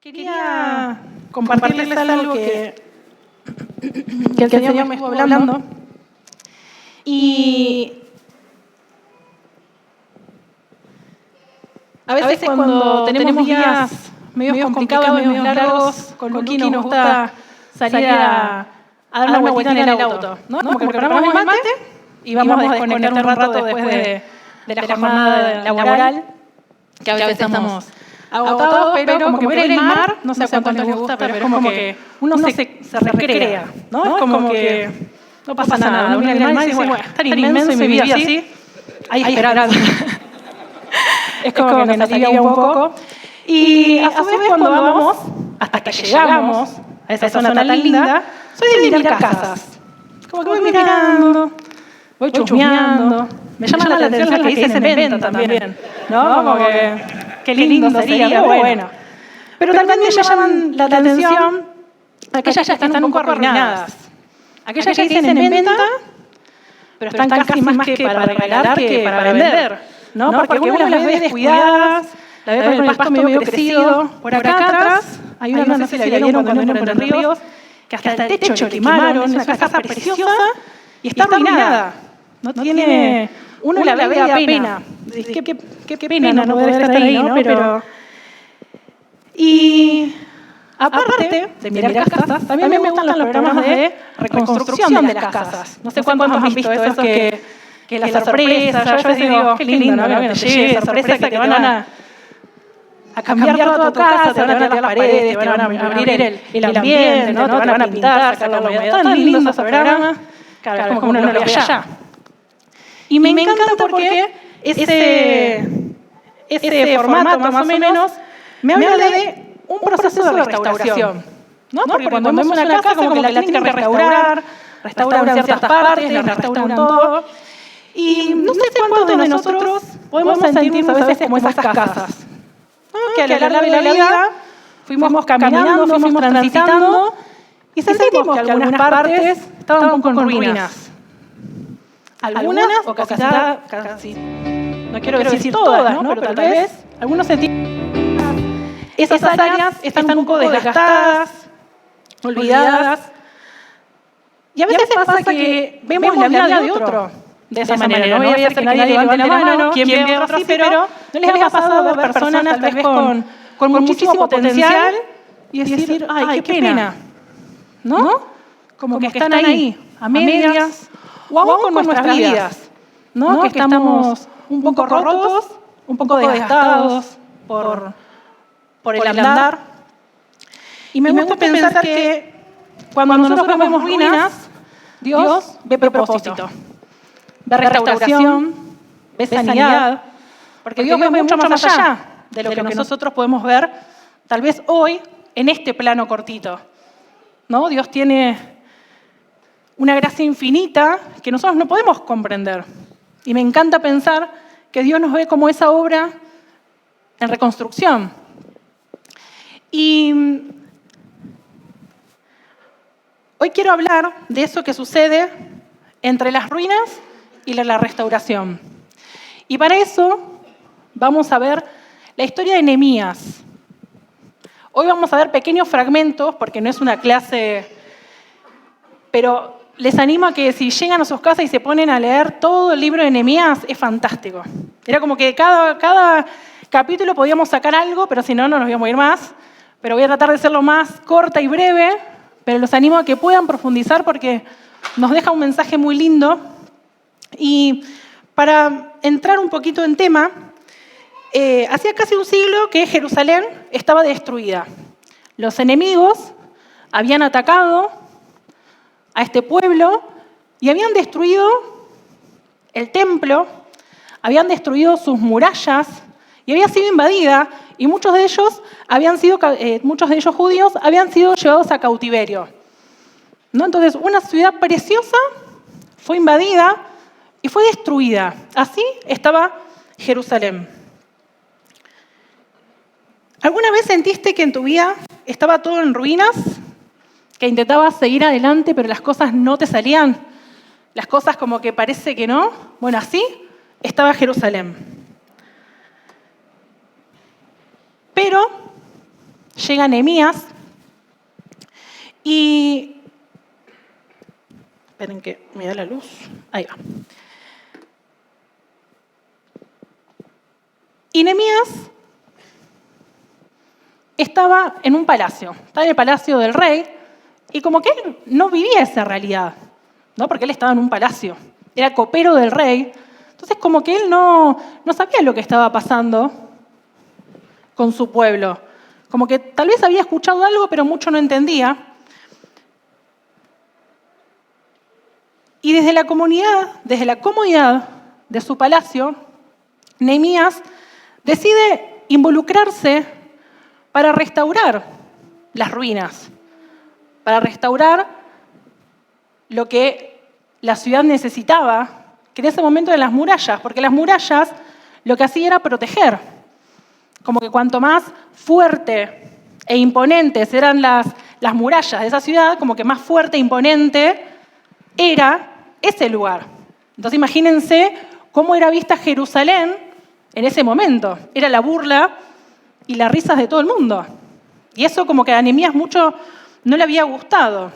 Quería compartirles algo que el Señor me estuvo hablando. Y a veces cuando tenemos días medio complicados, medio largos, con Luqui nos gusta salir a dar una vueltita en el auto, ¿no? Como que preparamos el mate y vamos a desconectar un rato después de la jornada laboral, que a veces estamos agotados, pero como que ver el mar, no sé a cuántos les gusta, pero es como que uno se recrea, ¿no? Es como que no pasa nada. Uno mira el mar y dice, bueno, es tan inmenso y mi vida así, hay esperanza. Es como que nos alivia un poco. Y a su vez cuando vamos, hasta que llegamos a esa zona tan linda, soy de mirar casas. Como que voy mirando, voy chusmeando. Me llama la atención las que dicen en venta también, ¿no? Como que qué lindo sería, pero bueno. Pero también me llaman la atención aquellas que están un poco arruinadas. Aquellas que dicen en venta, pero están casi más que para regalar que para vender, ¿no? Porque uno las ve descuidadas, la ve con el pasto medio crecido. Por acá atrás hay una, no sé si la vieron cuando vienen por el río, que hasta el techo le quemaron, es una casa preciosa y está arruinada. No tiene... Uno la ve a pena. Qué pena no poder estar ahí, ¿no? Pero... Y aparte de mirar casas, también me gustan los programas de reconstrucción de las casas. No sé cuántos han visto esos que la sorpresa, yo a veces digo, qué lindo, ¿no? Que te llegue sorpresa que te van a cambiar toda tu casa, te van a tirar las paredes, te van a abrir el ambiente, ¿no? Te van a pintar, sacar la humedad. Tan lindo esos programas, claro, es como que uno lo ve allá. Y me encanta porque ese formato más o menos me habla de un proceso de restauración, ¿no? Porque cuando vemos una casa como que la tienen que restauran ciertas partes, la restauran todo. Y no sé cuántos de nosotros podemos sentirnos a veces como esas casas, ¿no? Que a lo largo de la vida fuimos caminando, fuimos transitando y sentimos que algunas partes estaban un poco en ruinas. Algunas, o casi, no quiero decir todas, ¿no? Pero tal vez algunos sentimos esas áreas están un poco desgastadas, olvidadas. Y a veces pasa que vemos la vida de otro de esa manera. No voy a hacer que nadie levante la mano, quien ve otro así, pero no les ha pasado a ver personas tal vez con muchísimo potencial y decir, ay, qué pena, ¿no? Como que están ahí, a medias, o aún con nuestras vidas, ¿no? Que estamos un poco rotos, un poco desgastados por el andar. Y me gusta pensar que cuando nosotros vemos ruinas, Dios ve propósito, ve restauración, ve sanidad, porque Dios ve mucho más allá de lo que nosotros podemos ver, tal vez hoy, en este plano cortito, ¿no? Dios tiene una gracia infinita que nosotros no podemos comprender. Y me encanta pensar que Dios nos ve como esa obra en reconstrucción. Y hoy quiero hablar de eso que sucede entre las ruinas y la restauración. Y para eso vamos a ver la historia de Nehemías. Hoy vamos a ver pequeños fragmentos, porque no es una clase, pero les animo a que si llegan a sus casas y se ponen a leer todo el libro de Nehemías, es fantástico. Era como que cada capítulo podíamos sacar algo, pero si no, no nos íbamos a ir más. Pero voy a tratar de hacerlo más corta y breve, pero los animo a que puedan profundizar porque nos deja un mensaje muy lindo. Y para entrar un poquito en tema, hacía casi un siglo que Jerusalén estaba destruida. Los enemigos habían atacado a este pueblo y habían destruido el templo, habían destruido sus murallas y había sido invadida y muchos de ellos judíos habían sido llevados a cautiverio, ¿no? Entonces, una ciudad preciosa fue invadida y fue destruida. Así estaba Jerusalén. ¿Alguna vez sentiste que en tu vida estaba todo en ruinas? Que intentabas seguir adelante, pero las cosas no te salían. Las cosas como que parece que no. Bueno, así estaba Jerusalén. Pero llega Nehemías y... Esperen que me da la luz. Ahí va. Y Nehemías estaba en un palacio, estaba en el palacio del rey, y como que él no vivía esa realidad, ¿no? Porque él estaba en un palacio, era copero del rey, entonces como que él no sabía lo que estaba pasando con su pueblo. Como que tal vez había escuchado algo, pero mucho no entendía. Y desde la comodidad de su palacio, Nehemías decide involucrarse para restaurar las ruinas, para restaurar lo que la ciudad necesitaba, que en ese momento eran las murallas, porque las murallas lo que hacía era proteger. Como que cuanto más fuerte e imponentes eran las murallas de esa ciudad, como que más fuerte e imponente era ese lugar. Entonces imagínense cómo era vista Jerusalén en ese momento. Era la burla y las risas de todo el mundo. Y eso como que a Nehemías mucho no le había gustado.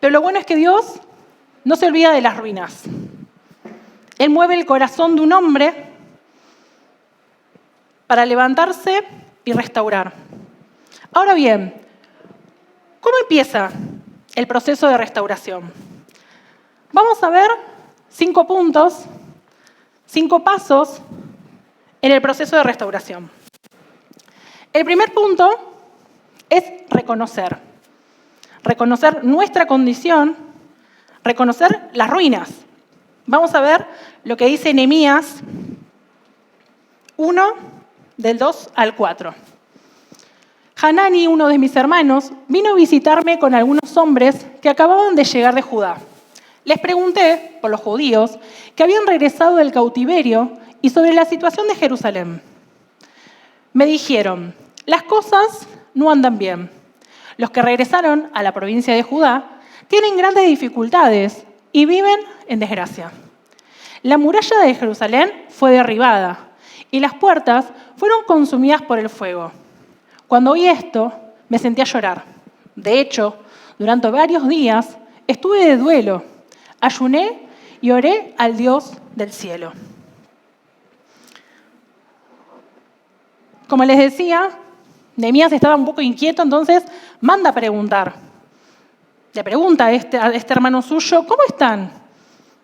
Pero lo bueno es que Dios no se olvida de las ruinas. Él mueve el corazón de un hombre para levantarse y restaurar. Ahora bien, ¿cómo empieza el proceso de restauración? Vamos a ver 5 puntos, 5 pasos en el proceso de restauración. El primer punto es reconocer. Reconocer nuestra condición, reconocer las ruinas. Vamos a ver lo que dice Nehemías 1, del 2 al 4. Hanani, uno de mis hermanos, vino a visitarme con algunos hombres que acababan de llegar de Judá. Les pregunté por los judíos que habían regresado del cautiverio y sobre la situación de Jerusalén. Me dijeron, las cosas no andan bien. Los que regresaron a la provincia de Judá tienen grandes dificultades y viven en desgracia. La muralla de Jerusalén fue derribada y las puertas fueron consumidas por el fuego. Cuando oí esto, me sentí a llorar. De hecho, durante varios días estuve de duelo, ayuné y oré al Dios del cielo. Como les decía, Nehemías estaba un poco inquieto, entonces manda a preguntar. Le pregunta a este hermano suyo, ¿cómo están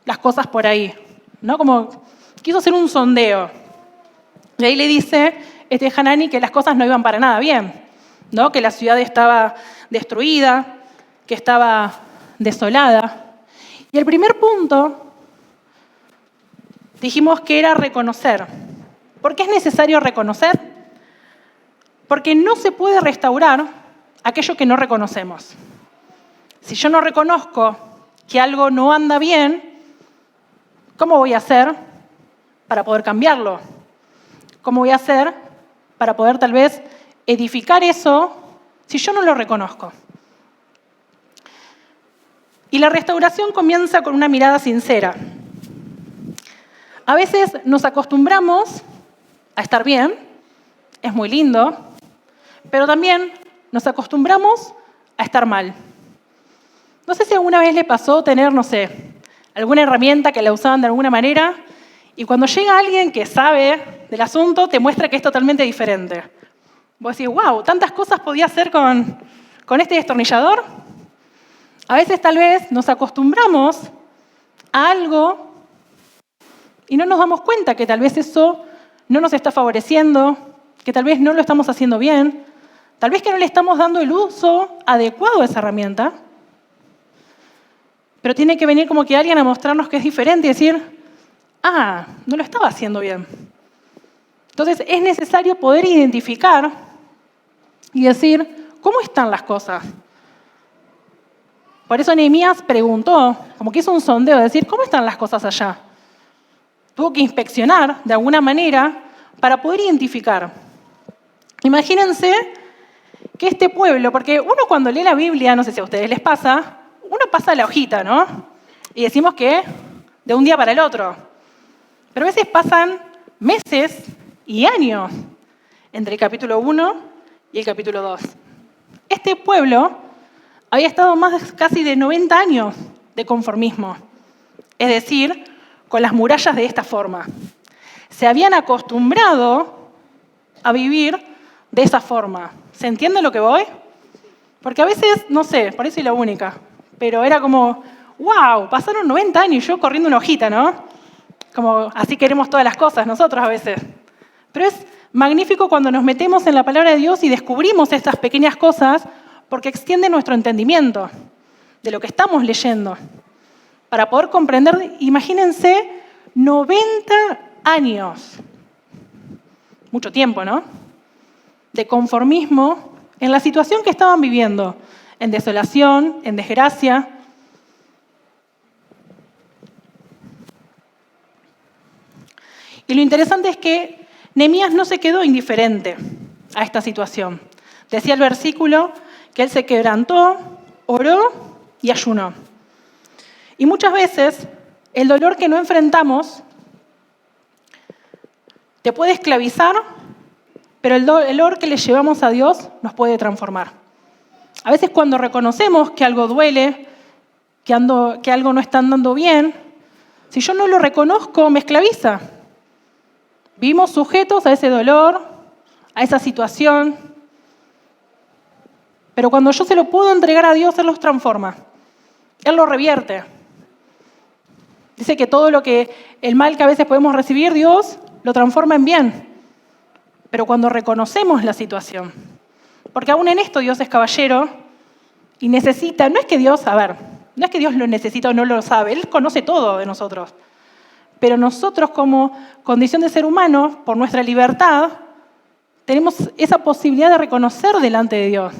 las cosas por ahí? ¿No? Como quiso hacer un sondeo. Y ahí le dice Hanani que las cosas no iban para nada bien, ¿no? Que la ciudad estaba destruida, que estaba desolada. Y el primer punto dijimos que era reconocer. ¿Por qué es necesario reconocer? Porque no se puede restaurar aquello que no reconocemos. Si yo no reconozco que algo no anda bien, ¿cómo voy a hacer para poder cambiarlo? ¿Cómo voy a hacer para poder tal vez edificar eso si yo no lo reconozco? Y la restauración comienza con una mirada sincera. A veces nos acostumbramos a estar bien, es muy lindo, pero también nos acostumbramos a estar mal. No sé si alguna vez le pasó tener, no sé, alguna herramienta que la usaban de alguna manera y cuando llega alguien que sabe del asunto te muestra que es totalmente diferente. Vos decís, wow, tantas cosas podía hacer con este destornillador. A veces tal vez nos acostumbramos a algo y no nos damos cuenta que tal vez eso no nos está favoreciendo, que tal vez no lo estamos haciendo bien, tal vez que no le estamos dando el uso adecuado a esa herramienta. Pero tiene que venir como que alguien a mostrarnos que es diferente y decir, no lo estaba haciendo bien. Entonces es necesario poder identificar y decir, ¿cómo están las cosas? Por eso Nehemías preguntó, como que hizo un sondeo, de decir, ¿cómo están las cosas allá? Tuvo que inspeccionar de alguna manera para poder identificar. Imagínense que este pueblo, porque uno cuando lee la Biblia, no sé si a ustedes les pasa, uno pasa la hojita, ¿no? Y decimos que de un día para el otro. Pero a veces pasan meses y años. entre el capítulo 1 y el capítulo 2. Este pueblo había estado más casi de 90 años de conformismo, es decir, con las murallas de esta forma. Se habían acostumbrado a vivir de esa forma. ¿Se entiende lo que voy? Porque a veces, no sé, por ahí soy la única, pero era como, wow, pasaron 90 años y yo corriendo una hojita, ¿no? Como así queremos todas las cosas nosotros a veces. Pero es magnífico cuando nos metemos en la palabra de Dios y descubrimos estas pequeñas cosas porque extiende nuestro entendimiento de lo que estamos leyendo. Para poder comprender, imagínense, 90 años. Mucho tiempo, ¿no? De conformismo en la situación que estaban viviendo, en desolación, en desgracia. Y lo interesante es que Nehemías no se quedó indiferente a esta situación. Decía el versículo que él se quebrantó, oró y ayunó. Y muchas veces el dolor que no enfrentamos te puede esclavizar, pero el dolor que le llevamos a Dios nos puede transformar. A veces cuando reconocemos que algo duele, que algo no está andando bien, si yo no lo reconozco, me esclaviza. Vivimos sujetos a ese dolor, a esa situación, pero cuando yo se lo puedo entregar a Dios, Él los transforma. Él lo revierte. Dice que todo el mal que a veces podemos recibir, Dios lo transforma en bien. Pero cuando reconocemos la situación, porque aún en esto Dios es caballero y necesita, no es que Dios lo necesita o no lo sabe, Él conoce todo de nosotros. Pero nosotros como condición de ser humano, por nuestra libertad, tenemos esa posibilidad de reconocer delante de Dios.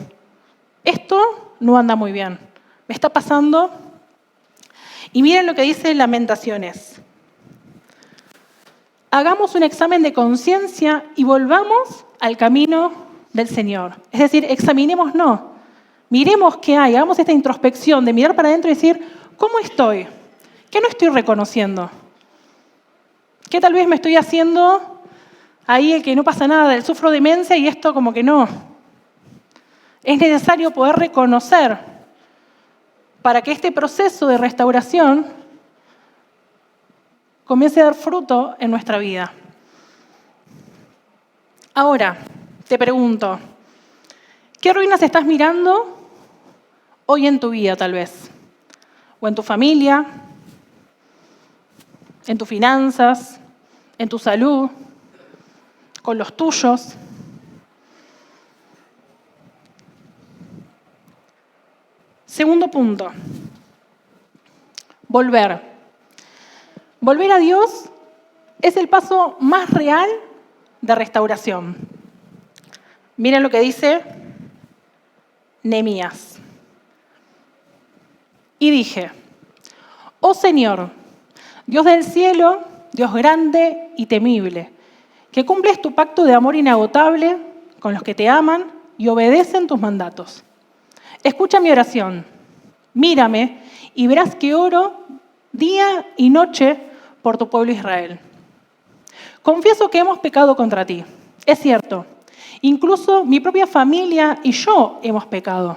Esto no anda muy bien, me está pasando. Y miren lo que dice Lamentaciones. Hagamos un examen de conciencia y volvamos al camino del Señor. Es decir, examinémonos, miremos qué hay, hagamos esta introspección de mirar para adentro y decir, ¿cómo estoy? ¿Qué no estoy reconociendo? ¿Qué tal vez me estoy haciendo ahí el que no pasa nada, el sufro demencia y esto como que no? Es necesario poder reconocer para que este proceso de restauración comience a dar fruto en nuestra vida. Ahora, te pregunto, ¿qué ruinas estás mirando hoy en tu vida tal vez? ¿O en tu familia? ¿En tus finanzas? ¿En tu salud? ¿Con los tuyos? Segundo punto, volver. Volver a Dios es el paso más real de restauración. Miren lo que dice Nehemías. Y dije, oh Señor, Dios del cielo, Dios grande y temible, que cumples tu pacto de amor inagotable con los que te aman y obedecen tus mandatos. Escucha mi oración, mírame y verás que oro día y noche por tu pueblo Israel. Confieso que hemos pecado contra ti, es cierto, incluso mi propia familia y yo hemos pecado.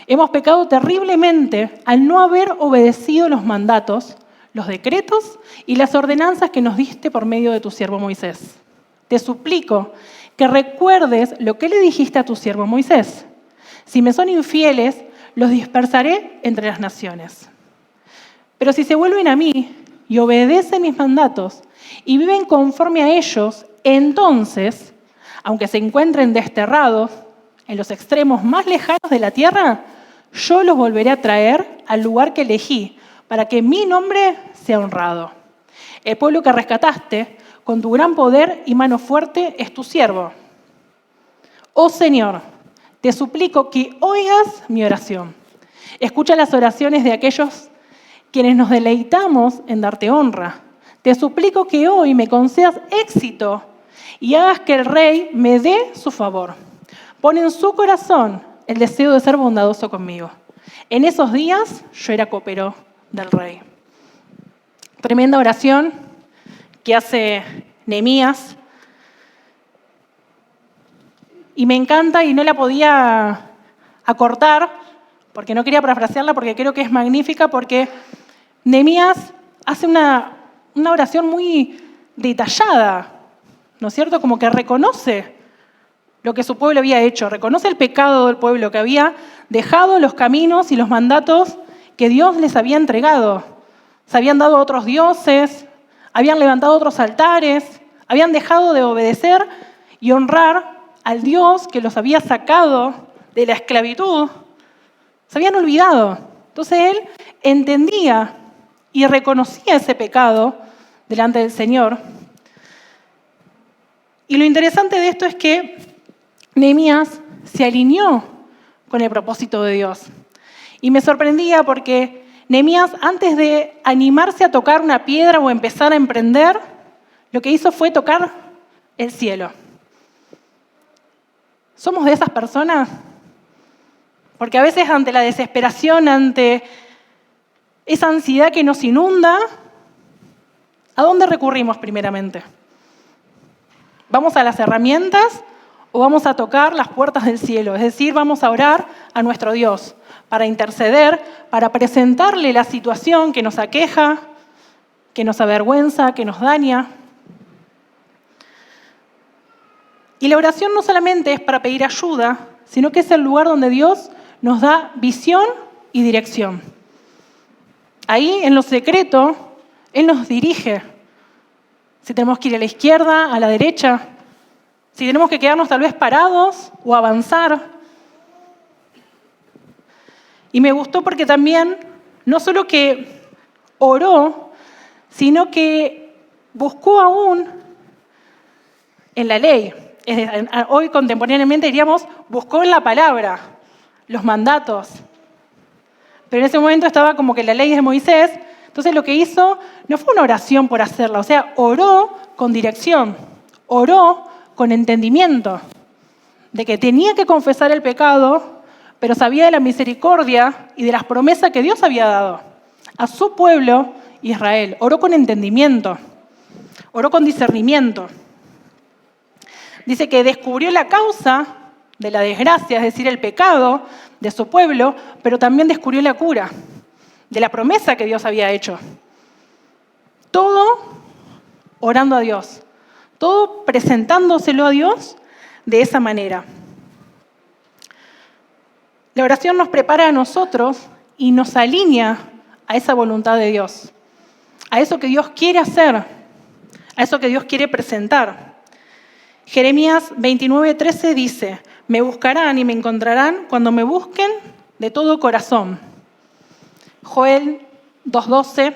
Hemos pecado terriblemente al no haber obedecido los mandatos, los decretos y las ordenanzas que nos diste por medio de tu siervo Moisés. Te suplico que recuerdes lo que le dijiste a tu siervo Moisés. Si me son infieles, los dispersaré entre las naciones. Pero si se vuelven a mí y obedecen mis mandatos y viven conforme a ellos, entonces, aunque se encuentren desterrados en los extremos más lejanos de la tierra, yo los volveré a traer al lugar que elegí para que mi nombre sea honrado. El pueblo que rescataste con tu gran poder y mano fuerte es tu siervo. Oh Señor, te suplico que oigas mi oración. Escucha las oraciones de aquellos quienes nos deleitamos en darte honra. Te suplico que hoy me concedas éxito y hagas que el rey me dé su favor. Pon en su corazón el deseo de ser bondadoso conmigo. En esos días yo era copero del rey. Tremenda oración que hace Nehemías. y me encanta y no la podía acortar, porque no quería parafrasearla, porque creo que es magnífica, porque Nehemías hace una oración muy detallada, ¿no es cierto? Como que reconoce lo que su pueblo había hecho, reconoce el pecado del pueblo, que había dejado los caminos y los mandatos que Dios les había entregado. Se habían dado otros dioses, habían levantado otros altares, habían dejado de obedecer y honrar al Dios que los había sacado de la esclavitud. Se habían olvidado. Entonces él entendía y reconocía ese pecado delante del Señor. Y lo interesante de esto es que Nehemías se alineó con el propósito de Dios. Y me sorprendía porque Nehemías, antes de animarse a tocar una piedra o empezar a emprender, lo que hizo fue tocar el cielo. ¿Somos de esas personas? Porque a veces ante la desesperación, ante esa ansiedad que nos inunda, ¿a dónde recurrimos primeramente? ¿Vamos a las herramientas o vamos a tocar las puertas del cielo? Es decir, vamos a orar a nuestro Dios para interceder, para presentarle la situación que nos aqueja, que nos avergüenza, que nos daña. Y la oración no solamente es para pedir ayuda, sino que es el lugar donde Dios nos da visión y dirección. Ahí, en lo secreto, Él nos dirige. Si tenemos que ir a la izquierda, a la derecha, si tenemos que quedarnos tal vez parados o avanzar. Y me gustó porque también, no solo que oró, sino que buscó aún en la ley. Hoy contemporáneamente diríamos, buscó en la palabra los mandatos. Pero en ese momento estaba como que la ley de Moisés. Entonces lo que hizo no fue una oración por hacerla, o sea, oró con dirección, oró con entendimiento de que tenía que confesar el pecado, pero sabía de la misericordia y de las promesas que Dios había dado a su pueblo Israel. Oró con entendimiento, oró con discernimiento. Dice que descubrió la causa de la desgracia, es decir, el pecado de su pueblo, pero también descubrió la cura de la promesa que Dios había hecho. Todo orando a Dios, todo presentándoselo a Dios de esa manera. La oración nos prepara a nosotros y nos alinea a esa voluntad de Dios, a eso que Dios quiere hacer, a eso que Dios quiere presentar. Jeremías 29:13 dice: me buscarán y me encontrarán cuando me busquen de todo corazón. Joel 2:12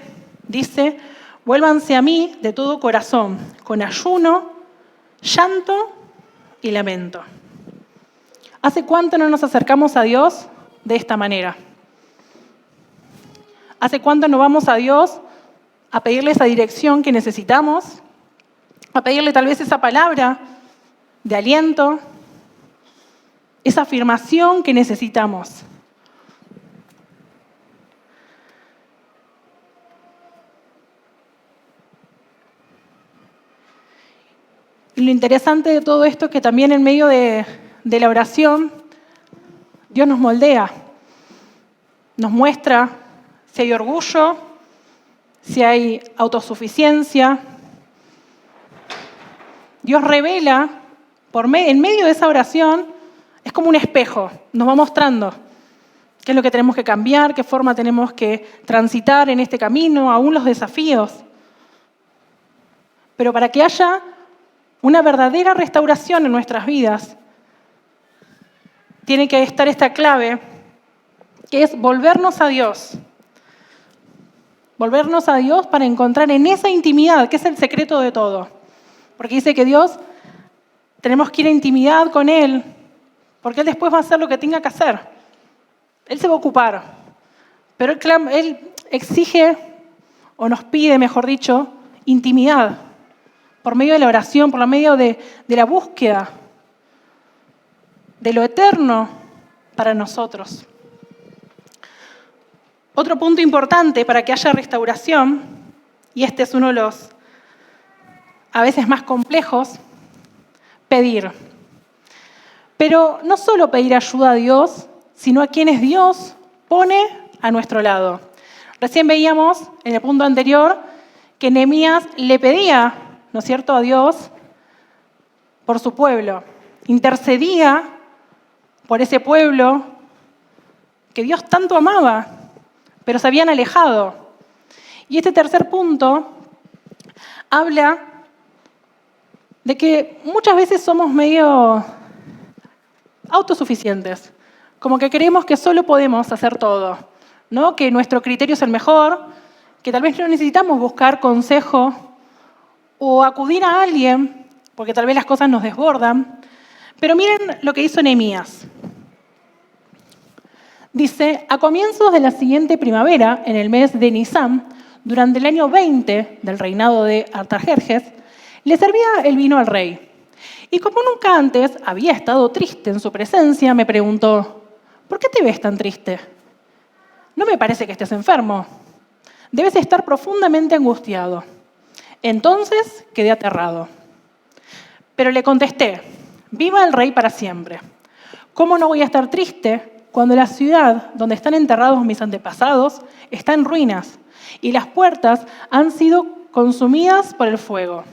dice: vuélvanse a mí de todo corazón, con ayuno, llanto y lamento. ¿Hace cuánto no nos acercamos a Dios de esta manera? ¿Hace cuánto no vamos a Dios a pedirle esa dirección que necesitamos? A pedirle tal vez esa palabra de aliento, esa afirmación que necesitamos. Y lo interesante de todo esto es que también en medio de la oración, Dios nos moldea, nos muestra si hay orgullo, si hay autosuficiencia. Dios revela, en medio de esa oración, es como un espejo, nos va mostrando qué es lo que tenemos que cambiar, qué forma tenemos que transitar en este camino, aún los desafíos. Pero para que haya una verdadera restauración en nuestras vidas, tiene que estar esta clave, que es volvernos a Dios. Volvernos a Dios para encontrar en esa intimidad, que es el secreto de todo. Porque dice que Dios, tenemos que ir a intimidad con Él, porque Él después va a hacer lo que tenga que hacer. Él se va a ocupar. Pero Él exige, o nos pide, mejor dicho, intimidad. Por medio de la oración, por medio de la búsqueda de lo eterno para nosotros. Otro punto importante para que haya restauración, y este es uno de los a veces más complejos, pedir. Pero no solo pedir ayuda a Dios, sino a quienes Dios pone a nuestro lado. Recién veíamos en el punto anterior que Nehemías le pedía, ¿no es cierto?, a Dios por su pueblo. Intercedía por ese pueblo que Dios tanto amaba, pero se habían alejado. Y este tercer punto habla de que muchas veces somos medio autosuficientes, como que creemos que solo podemos hacer todo, ¿no? Que nuestro criterio es el mejor, que tal vez no necesitamos buscar consejo o acudir a alguien, porque tal vez las cosas nos desbordan. Pero miren lo que hizo Nehemías. Dice, a comienzos de la siguiente primavera, en el mes de Nisán, durante el año 20 del reinado de Artajerjes, le servía el vino al rey. Y como nunca antes había estado triste en su presencia, me preguntó, ¿por qué te ves tan triste? No me parece que estés enfermo. Debes estar profundamente angustiado. Entonces quedé aterrado. Pero le contesté, viva el rey para siempre. ¿Cómo no voy a estar triste cuando la ciudad donde están enterrados mis antepasados está en ruinas y las puertas han sido consumidas por el fuego?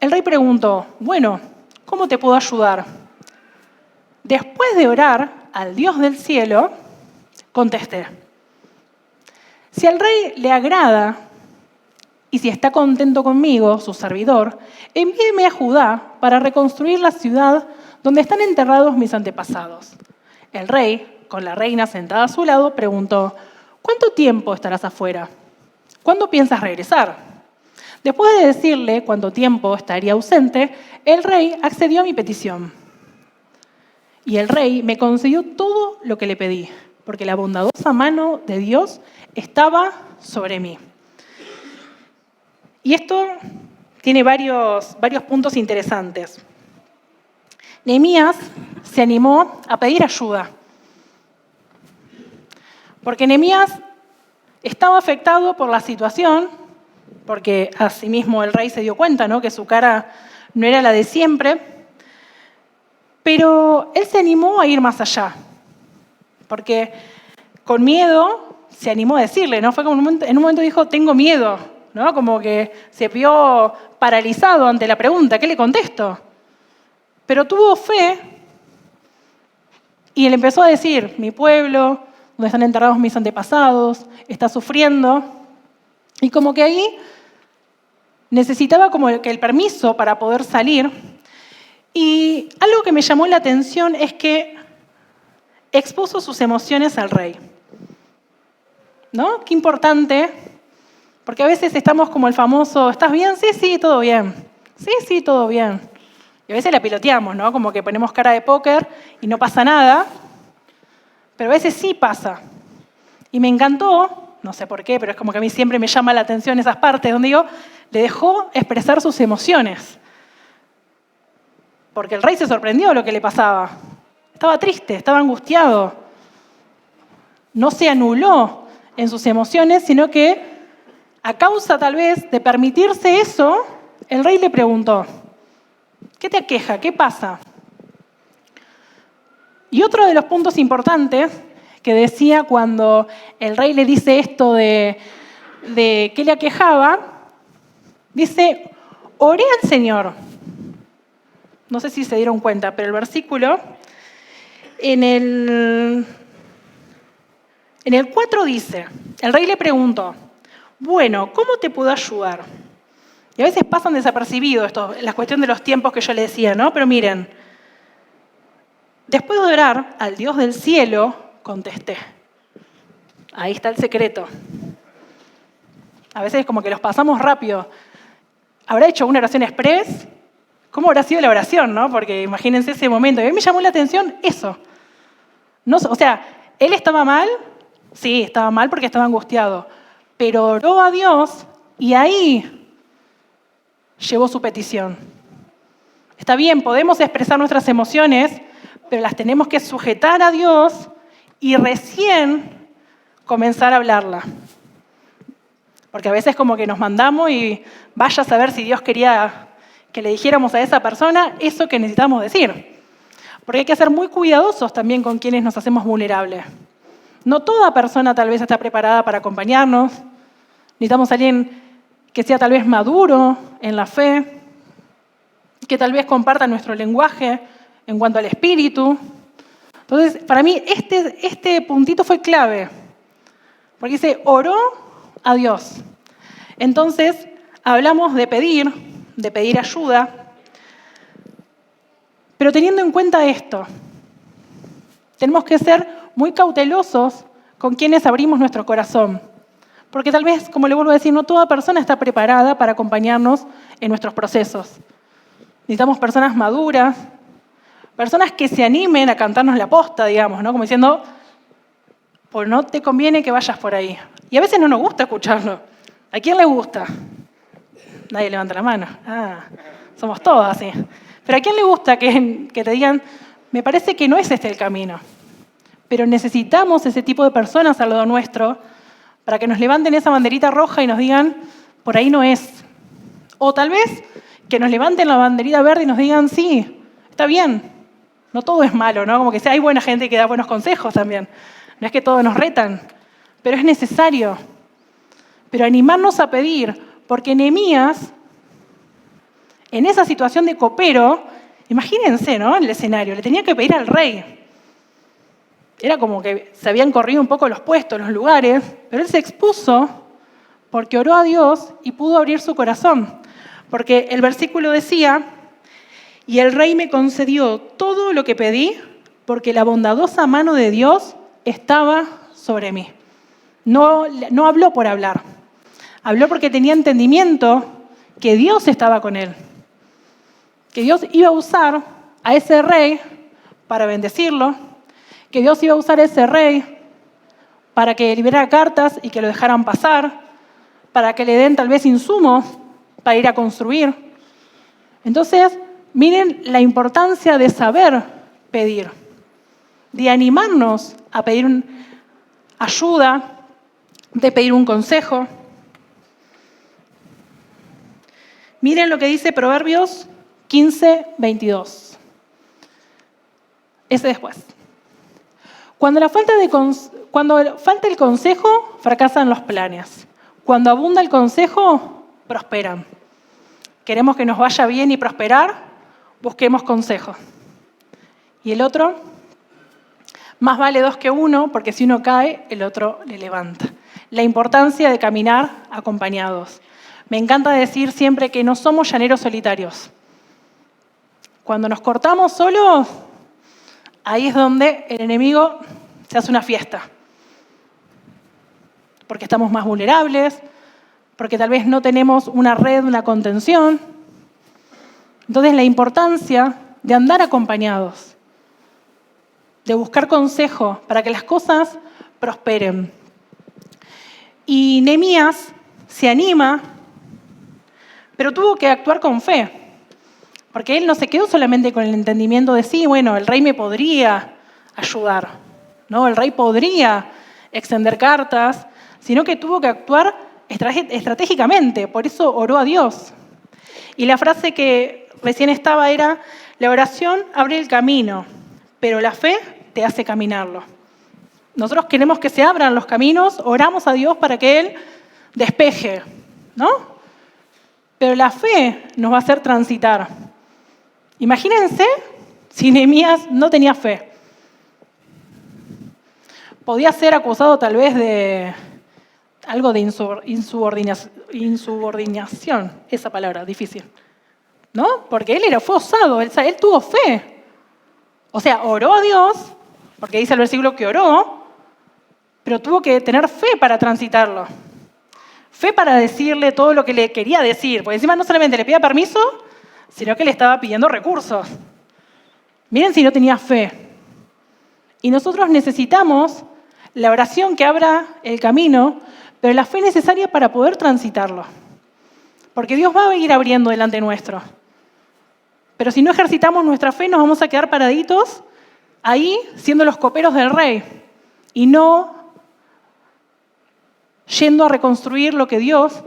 El rey preguntó, bueno, ¿cómo te puedo ayudar? Después de orar al Dios del cielo, contesté, si al rey le agrada y si está contento conmigo, su servidor, envíeme a Judá para reconstruir la ciudad donde están enterrados mis antepasados. El rey, con la reina sentada a su lado, preguntó, ¿cuánto tiempo estarás afuera? ¿Cuándo piensas regresar? Después de decirle cuánto tiempo estaría ausente, el rey accedió a mi petición. Y el rey me concedió todo lo que le pedí, porque la bondadosa mano de Dios estaba sobre mí. Y esto tiene varios puntos interesantes. Nehemías se animó a pedir ayuda, porque Nehemías estaba afectado por la situación, porque asimismo el rey se dio cuenta, ¿no?, que su cara no era la de siempre, pero él se animó a ir más allá, porque con miedo se animó a decirle, ¿no? Fue como en un momento dijo, tengo miedo, ¿no? Como que se vio paralizado ante la pregunta, ¿qué le contesto? Pero tuvo fe y él empezó a decir, mi pueblo, donde están enterrados mis antepasados, está sufriendo, y como que ahí necesitaba como que el permiso para poder salir. Y algo que me llamó la atención es que expuso sus emociones al rey. ¿No? Qué importante, porque a veces estamos como el famoso, ¿estás bien? Sí, sí, todo bien. Sí, sí, todo bien. Y a veces la piloteamos, ¿no? Como que ponemos cara de póker y no pasa nada, pero a veces sí pasa. Y me encantó, no sé por qué, pero es como que a mí siempre me llama la atención esas partes donde digo, le dejó expresar sus emociones. Porque el rey se sorprendió de lo que le pasaba. Estaba triste, estaba angustiado. No se anuló en sus emociones, sino que a causa tal vez de permitirse eso, el rey le preguntó, ¿qué te aqueja? ¿Qué pasa? Y otro de los puntos importantes que decía cuando el rey le dice esto de qué le aquejaba, dice, oré al Señor. No sé si se dieron cuenta, pero el versículo en el 4 dice, el rey le preguntó, bueno, ¿cómo te puedo ayudar? Y a veces pasan desapercibidos esto, la cuestión de los tiempos que yo le decía, ¿no? Pero miren, después de orar al Dios del cielo, contesté. Ahí está el secreto. A veces como que los pasamos rápido. ¿Habrá hecho una oración express? ¿Cómo habrá sido la oración, no? Porque imagínense ese momento. Y a mí me llamó la atención eso. No, o sea, ¿él estaba mal? Sí, estaba mal porque estaba angustiado. Pero oró a Dios y ahí llevó su petición. Está bien, podemos expresar nuestras emociones, pero las tenemos que sujetar a Dios y recién comenzar a hablarla. Porque a veces como que nos mandamos y vaya a saber si Dios quería que le dijéramos a esa persona eso que necesitamos decir. Porque hay que ser muy cuidadosos también con quienes nos hacemos vulnerables. No toda persona tal vez está preparada para acompañarnos. Necesitamos a alguien que sea tal vez maduro en la fe, que tal vez comparta nuestro lenguaje en cuanto al espíritu. Entonces, para mí este puntito fue clave, porque dice, oró a Dios. Entonces, hablamos de pedir ayuda, pero teniendo en cuenta esto, tenemos que ser muy cautelosos con quienes abrimos nuestro corazón. Porque tal vez, como le vuelvo a decir, no toda persona está preparada para acompañarnos en nuestros procesos. Necesitamos personas maduras, personas que se animen a cantarnos la posta, digamos, ¿no? Como diciendo, pues no te conviene que vayas por ahí. Y a veces no nos gusta escucharlo. ¿A quién le gusta? Nadie levanta la mano. Somos todos así. Pero ¿a quién le gusta que te digan, me parece que no es este el camino? Pero necesitamos ese tipo de personas al lado nuestro para que nos levanten esa banderita roja y nos digan, por ahí no es. O tal vez que nos levanten la banderita verde y nos digan, sí, está bien. No todo es malo, ¿no? Como que hay buena gente que da buenos consejos también. No es que todos nos retan, pero es necesario. Pero animarnos a pedir, porque Nehemías, en esa situación de copero, imagínense, ¿no? En el escenario, le tenía que pedir al rey. Era como que se habían corrido un poco los puestos, los lugares, pero él se expuso porque oró a Dios y pudo abrir su corazón. Porque el versículo decía, y el rey me concedió todo lo que pedí porque la bondadosa mano de Dios estaba sobre mí. No habló por hablar, habló porque tenía entendimiento que Dios estaba con él. Que Dios iba a usar a ese rey para bendecirlo, que Dios iba a usar a ese rey para que liberara cartas y que lo dejaran pasar, para que le den tal vez insumos para ir a construir. Entonces, miren la importancia de saber pedir, de animarnos a pedir ayuda, de pedir un consejo. Miren lo que dice Proverbios 15:22. Ese después. Cuando falta el consejo, fracasan los planes. Cuando abunda el consejo, prosperan. Queremos que nos vaya bien y prosperar, busquemos consejo. Y el otro, más vale dos que uno, porque si uno cae, el otro le levanta. La importancia de caminar acompañados. Me encanta decir siempre que no somos llaneros solitarios. Cuando nos cortamos solos, ahí es donde el enemigo se hace una fiesta. Porque estamos más vulnerables, porque tal vez no tenemos una red, una contención. Entonces, la importancia de andar acompañados, de buscar consejo para que las cosas prosperen. Y Nehemías se anima, pero tuvo que actuar con fe. Porque él no se quedó solamente con el entendimiento de sí, bueno, el rey me podría ayudar, ¿no? El rey podría extender cartas, sino que tuvo que actuar estratégicamente, por eso oró a Dios. Y la frase que recién estaba era, la oración abre el camino, pero la fe te hace caminarlo. Nosotros queremos que se abran los caminos, oramos a Dios para que Él despeje, ¿no? Pero la fe nos va a hacer transitar. Imagínense si Nehemías no tenía fe. Podía ser acusado tal vez de algo de insubordinación, esa palabra, difícil, ¿no? Porque fue osado, él tuvo fe. O sea, oró a Dios, porque dice el versículo que oró, pero tuvo que tener fe para transitarlo. Fe para decirle todo lo que le quería decir, porque encima no solamente le pedía permiso, sino que le estaba pidiendo recursos. Miren si no tenía fe. Y nosotros necesitamos la oración que abra el camino, pero la fe necesaria para poder transitarlo. Porque Dios va a ir abriendo delante nuestro. Pero si no ejercitamos nuestra fe, nos vamos a quedar paraditos ahí siendo los coperos del rey y no yendo a reconstruir lo que Dios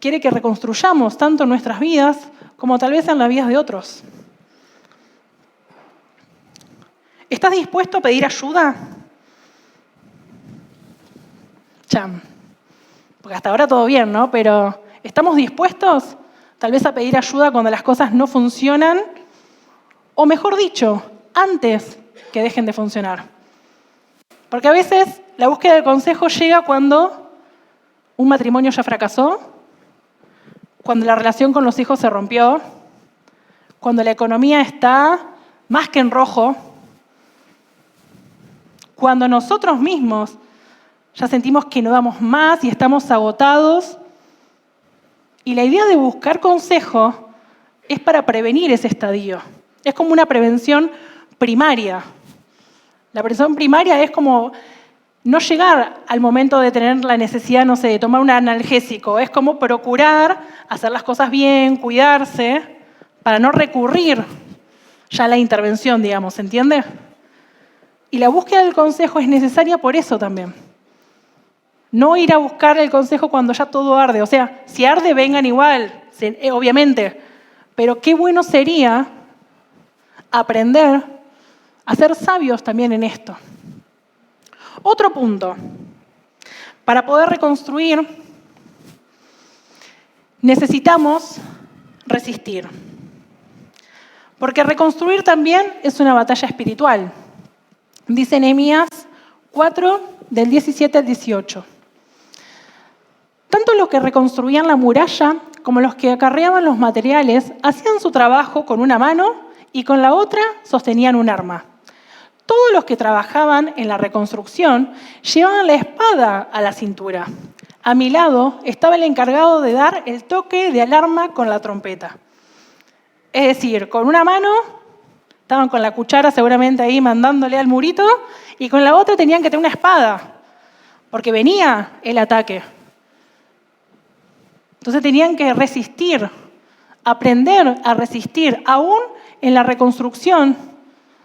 quiere que reconstruyamos, tanto en nuestras vidas como tal vez en las vidas de otros. ¿Estás dispuesto a pedir ayuda? Cham. Porque hasta ahora todo bien, ¿no? Pero ¿estamos dispuestos tal vez a pedir ayuda cuando las cosas no funcionan? O mejor dicho, antes que dejen de funcionar. Porque a veces la búsqueda del consejo llega cuando un matrimonio ya fracasó, cuando la relación con los hijos se rompió, cuando la economía está más que en rojo, cuando nosotros mismos ya sentimos que no damos más y estamos agotados. Y la idea de buscar consejo es para prevenir ese estadio. Es como una prevención primaria. La prevención primaria es como no llegar al momento de tener la necesidad, no sé, de tomar un analgésico. Es como procurar hacer las cosas bien, cuidarse, para no recurrir ya a la intervención, digamos, ¿se entiende? Y la búsqueda del consejo es necesaria por eso también. No ir a buscar el consejo cuando ya todo arde. O sea, si arde, vengan igual, obviamente. Pero qué bueno sería aprender a ser sabios también en esto. Otro punto. Para poder reconstruir, necesitamos resistir. Porque reconstruir también es una batalla espiritual. Dice Nehemías 4, del 17 al 18. Tanto los que reconstruían la muralla como los que acarreaban los materiales hacían su trabajo con una mano y con la otra sostenían un arma. Todos los que trabajaban en la reconstrucción llevaban la espada a la cintura. A mi lado estaba el encargado de dar el toque de alarma con la trompeta. Es decir, con una mano estaban con la cuchara seguramente ahí mandándole al murito y con la otra tenían que tener una espada porque venía el ataque. Entonces tenían que resistir, aprender a resistir, aún en la reconstrucción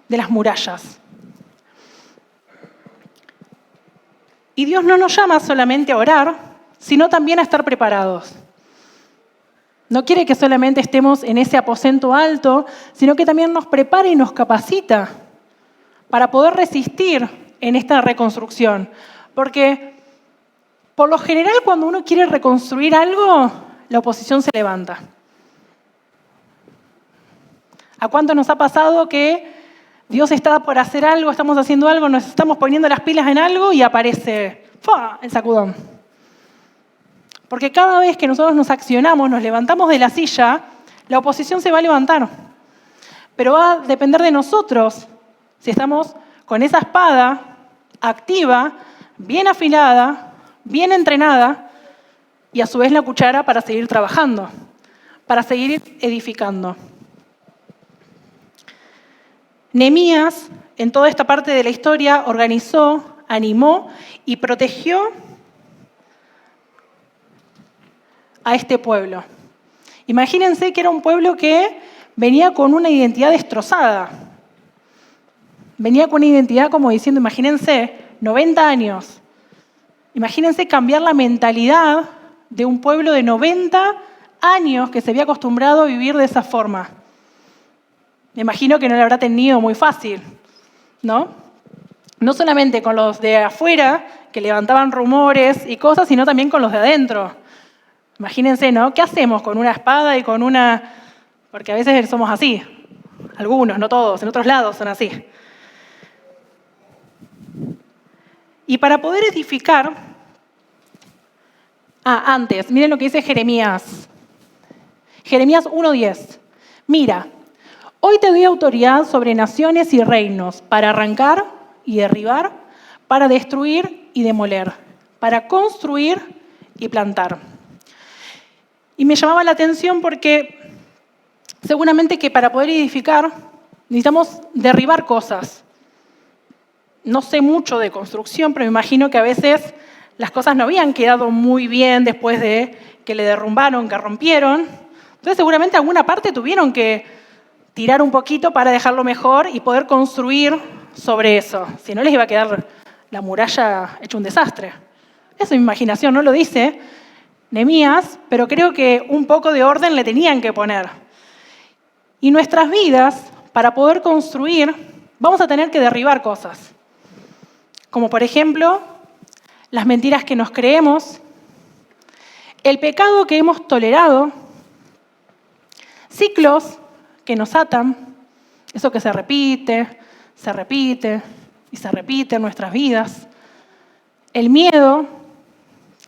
de las murallas. Y Dios no nos llama solamente a orar, sino también a estar preparados. No quiere que solamente estemos en ese aposento alto, sino que también nos prepara y nos capacita para poder resistir en esta reconstrucción. Porque por lo general, cuando uno quiere reconstruir algo, la oposición se levanta. ¿A cuánto nos ha pasado que Dios está por hacer algo, estamos haciendo algo, nos estamos poniendo las pilas en algo y aparece ¡fua!, el sacudón? Porque cada vez que nosotros nos accionamos, nos levantamos de la silla, la oposición se va a levantar. Pero va a depender de nosotros si estamos con esa espada activa, bien afilada, bien entrenada, y a su vez la cuchara para seguir trabajando, para seguir edificando. Nehemías, en toda esta parte de la historia, organizó, animó y protegió a este pueblo. Imagínense que era un pueblo que venía con una identidad destrozada. Venía con una identidad como diciendo, imagínense, 90 años. Imagínense cambiar la mentalidad de un pueblo de 90 años que se había acostumbrado a vivir de esa forma. Me imagino que no lo habrá tenido muy fácil, ¿no? No solamente con los de afuera, que levantaban rumores y cosas, sino también con los de adentro. Imagínense, ¿no? ¿Qué hacemos con una espada y con una...? Porque a veces somos así. Algunos, no todos, en otros lados son así. Y para poder edificar... antes, miren lo que dice Jeremías. Jeremías 1:10. Mira, hoy te doy autoridad sobre naciones y reinos para arrancar y derribar, para destruir y demoler, para construir y plantar. Y me llamaba la atención porque seguramente que para poder edificar necesitamos derribar cosas. No sé mucho de construcción, pero me imagino que a veces las cosas no habían quedado muy bien después de que le derrumbaron, que rompieron. Entonces seguramente alguna parte tuvieron que tirar un poquito para dejarlo mejor y poder construir sobre eso. Si no, les iba a quedar la muralla hecha un desastre. Esa es mi imaginación, no lo dice Nehemías, pero creo que un poco de orden le tenían que poner. Y nuestras vidas, para poder construir, vamos a tener que derribar cosas. Como por ejemplo, las mentiras que nos creemos, el pecado que hemos tolerado, ciclos que nos atan, eso que se repite y se repite en nuestras vidas, el miedo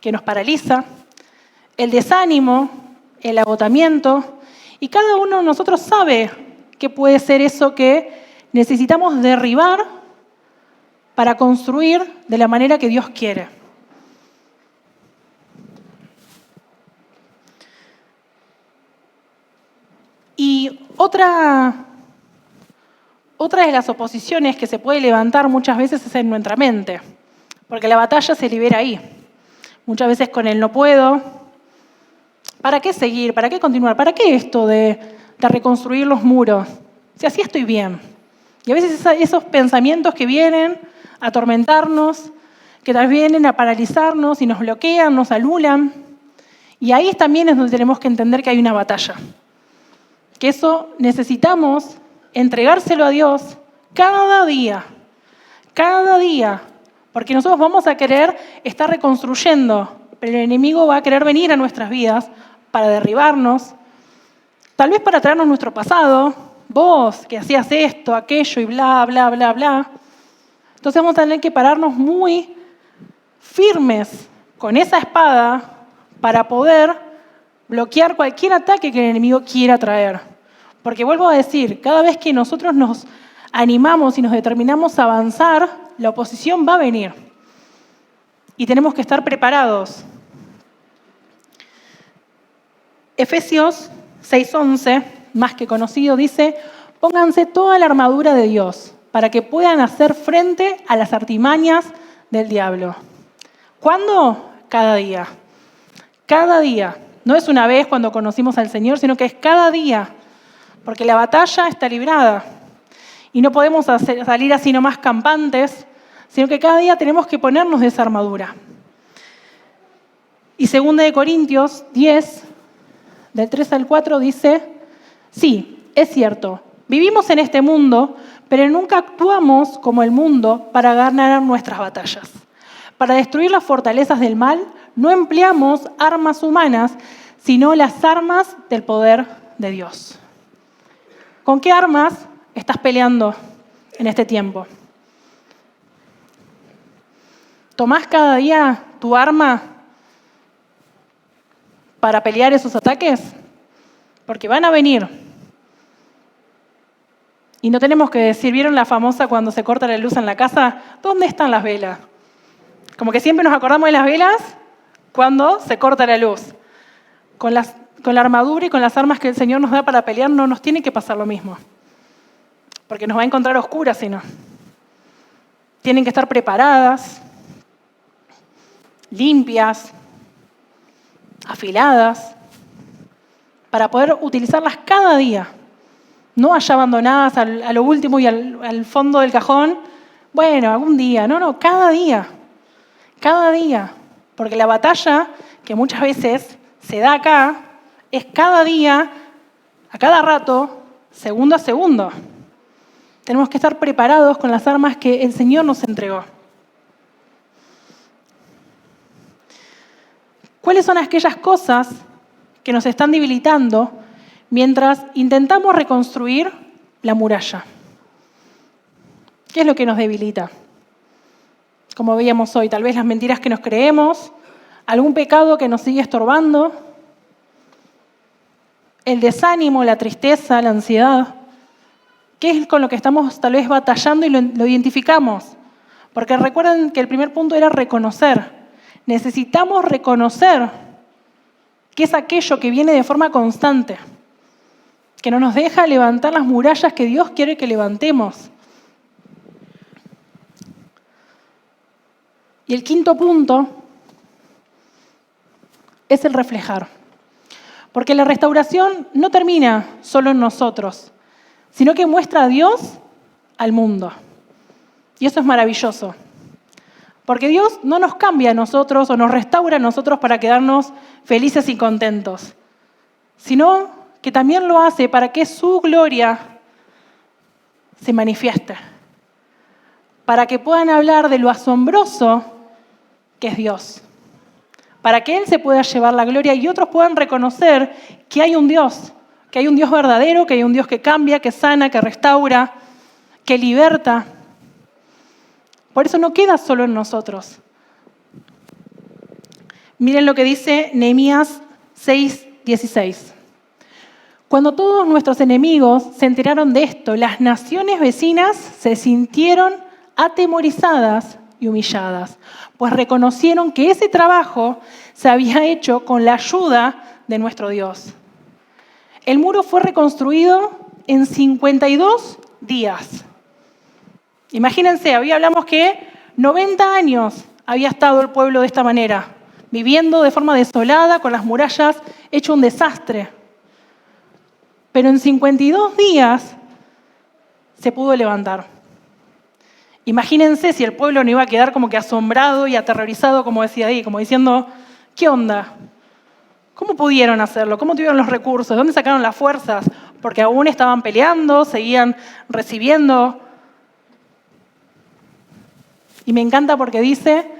que nos paraliza, el desánimo, el agotamiento, y cada uno de nosotros sabe qué puede ser eso que necesitamos derribar para construir de la manera que Dios quiere. Y otra de las oposiciones que se puede levantar muchas veces es en nuestra mente, porque la batalla se libera ahí. Muchas veces con el no puedo. ¿Para qué seguir? ¿Para qué continuar? ¿Para qué esto de reconstruir los muros? Si así estoy bien. Y a veces esos pensamientos que vienen a atormentarnos, que tal vez vienen a paralizarnos y nos bloquean, nos anulan. Y ahí también es donde tenemos que entender que hay una batalla. Que eso necesitamos entregárselo a Dios cada día, porque nosotros vamos a querer estar reconstruyendo, pero el enemigo va a querer venir a nuestras vidas para derribarnos, tal vez para traernos nuestro pasado, vos que hacías esto, aquello y bla, bla, bla, bla. Entonces vamos a tener que pararnos muy firmes con esa espada para poder bloquear cualquier ataque que el enemigo quiera traer. Porque vuelvo a decir, cada vez que nosotros nos animamos y nos determinamos a avanzar, la oposición va a venir. Y tenemos que estar preparados. Efesios 6:11, más que conocido, dice: pónganse toda la armadura de Dios para que puedan hacer frente a las artimañas del diablo. ¿Cuándo? Cada día. Cada día. No es una vez cuando conocimos al Señor, sino que es cada día. Porque la batalla está librada. Y no podemos salir así nomás campantes, sino que cada día tenemos que ponernos de esa armadura. Y 2 Corintios 10, del 3 al 4, dice: sí, es cierto, vivimos en este mundo, pero nunca actuamos como el mundo para ganar nuestras batallas. Para destruir las fortalezas del mal, no empleamos armas humanas, sino las armas del poder de Dios. ¿Con qué armas estás peleando en este tiempo? ¿Tomás cada día tu arma para pelear esos ataques? Porque van a venir. Y no tenemos que decir, ¿vieron la famosa cuando se corta la luz en la casa? ¿Dónde están las velas? Como que siempre nos acordamos de las velas cuando se corta la luz. Con la armadura y con las armas que el Señor nos da para pelear no nos tiene que pasar lo mismo. Porque nos va a encontrar oscuras, si no. Tienen que estar preparadas, limpias, afiladas, para poder utilizarlas cada día. No allá abandonadas a lo último y al fondo del cajón. Bueno, algún día. No, cada día. Cada día. Porque la batalla que muchas veces se da acá es cada día, a cada rato, segundo a segundo. Tenemos que estar preparados con las armas que el Señor nos entregó. ¿Cuáles son aquellas cosas que nos están debilitando mientras intentamos reconstruir la muralla? ¿Qué es lo que nos debilita? Como veíamos hoy, tal vez las mentiras que nos creemos, algún pecado que nos sigue estorbando, el desánimo, la tristeza, la ansiedad. ¿Qué es con lo que estamos tal vez batallando y lo identificamos? Porque recuerden que el primer punto era reconocer. Necesitamos reconocer qué es aquello que viene de forma constante, que no nos deja levantar las murallas que Dios quiere que levantemos. Y el quinto punto es el reflejar. Porque la restauración no termina solo en nosotros, sino que muestra a Dios al mundo. Y eso es maravilloso. Porque Dios no nos cambia a nosotros o nos restaura a nosotros para quedarnos felices y contentos, sino que también lo hace para que su gloria se manifieste para que puedan hablar de lo asombroso que es Dios, para que Él se pueda llevar la gloria y otros puedan reconocer que hay un Dios verdadero, que hay un Dios que cambia, que sana, que restaura, que liberta. Por eso no queda solo en nosotros. Miren lo que dice Nehemías 6:16. Cuando todos nuestros enemigos se enteraron de esto, las naciones vecinas se sintieron atemorizadas y humilladas, pues reconocieron que ese trabajo se había hecho con la ayuda de nuestro Dios. El muro fue reconstruido en 52 días. Imagínense, hoy hablamos que 90 años había estado el pueblo de esta manera, viviendo de forma desolada, con las murallas hecho un desastre. Pero en 52 días se pudo levantar. Imagínense si el pueblo no iba a quedar como que asombrado y aterrorizado, como decía ahí, como diciendo, ¿qué onda? ¿Cómo pudieron hacerlo? ¿Cómo tuvieron los recursos? ¿De dónde sacaron las fuerzas? Porque aún estaban peleando, seguían recibiendo. Y me encanta porque dice,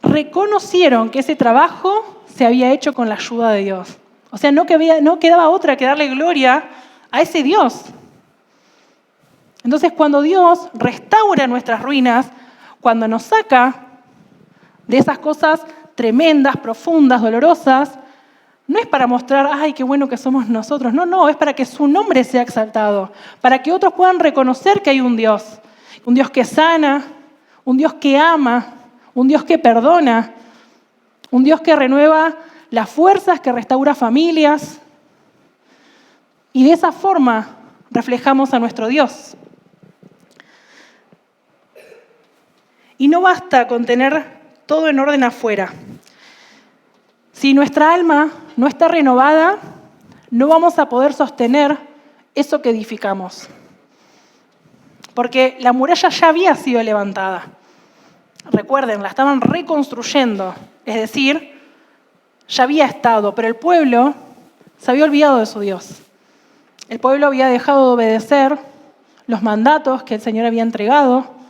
reconocieron que ese trabajo se había hecho con la ayuda de Dios. O sea, no quedaba otra que darle gloria a ese Dios. Entonces, cuando Dios restaura nuestras ruinas, cuando nos saca de esas cosas tremendas, profundas, dolorosas, no es para mostrar, ay, qué bueno que somos nosotros. No, es para que su nombre sea exaltado, para que otros puedan reconocer que hay un Dios que sana, un Dios que ama, un Dios que perdona, un Dios que renueva las fuerzas, que restaura familias. Y de esa forma reflejamos a nuestro Dios. Y no basta con tener todo en orden afuera. Si nuestra alma no está renovada, no vamos a poder sostener eso que edificamos. Porque la muralla ya había sido levantada. Recuerden, la estaban reconstruyendo. Es decir, ya había estado, pero el pueblo se había olvidado de su Dios. El pueblo había dejado de obedecer los mandatos que el Señor había entregado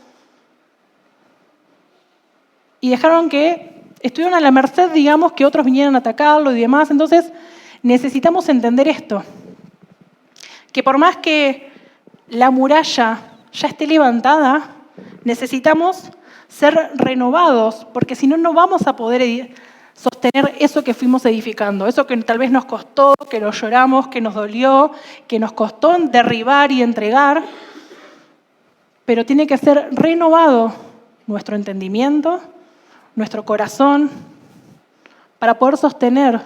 y dejaron que estuvieron a la merced, digamos, que otros vinieran a atacarlo y demás. Entonces, necesitamos entender esto, que por más que la muralla ya esté levantada, necesitamos ser renovados, porque si no, no vamos a poder sostener eso que fuimos edificando, eso que tal vez nos costó, que lo lloramos, que nos dolió, que nos costó derribar y entregar, pero tiene que ser renovado nuestro entendimiento, nuestro corazón, para poder sostener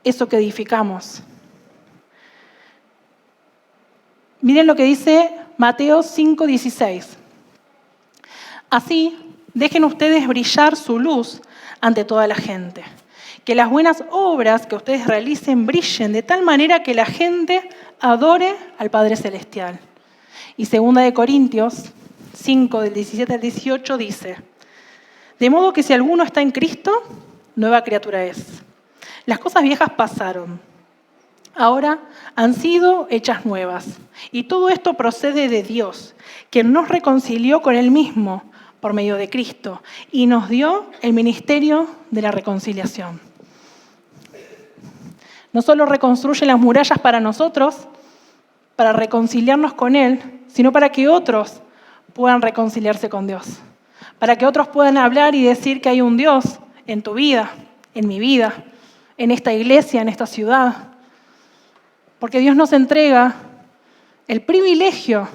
eso que edificamos. Miren lo que dice Mateo 5:16. Así, dejen ustedes brillar su luz ante toda la gente. Que las buenas obras que ustedes realicen brillen de tal manera que la gente adore al Padre Celestial. Y 2 Corintios 5, del 17 al 18 dice, de modo que si alguno está en Cristo, nueva criatura es. Las cosas viejas pasaron, ahora han sido hechas nuevas. Y todo esto procede de Dios, quien nos reconcilió con Él mismo por medio de Cristo y nos dio el ministerio de la reconciliación. No solo reconstruye las murallas para nosotros, para reconciliarnos con Él, sino para que otros puedan reconciliarse con Dios. Para que otros puedan hablar y decir que hay un Dios en tu vida, en mi vida, en esta iglesia, en esta ciudad. Porque Dios nos entrega el privilegio